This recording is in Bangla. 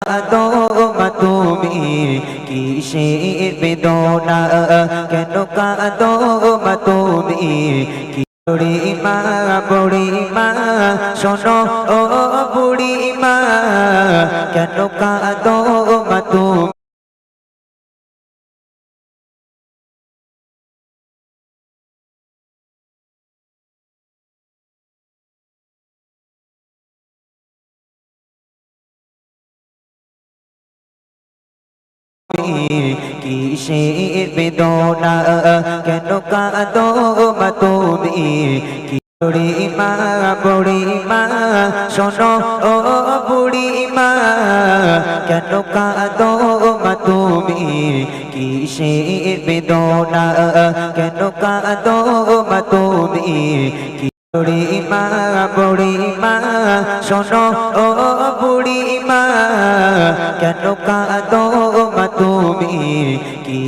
কাঁদো মা তুমি কিসের বেদনা কেন কাঁদো মা তুমি বুড়ি মা শোনো ও বুড়ি মা কেন কাঁদো মা তুমি কিসের বেদনা কেন কাঁদো মা তুমি বুড়ি মা শোনো ও বুড়ি মা কেন কাঁদো মা তুমি কিসের বেদনা কেন কাঁদো মা তুমি বুড়ি মা শোনো ও বুড়ি মা কেন কাঁদো মা তুমি কি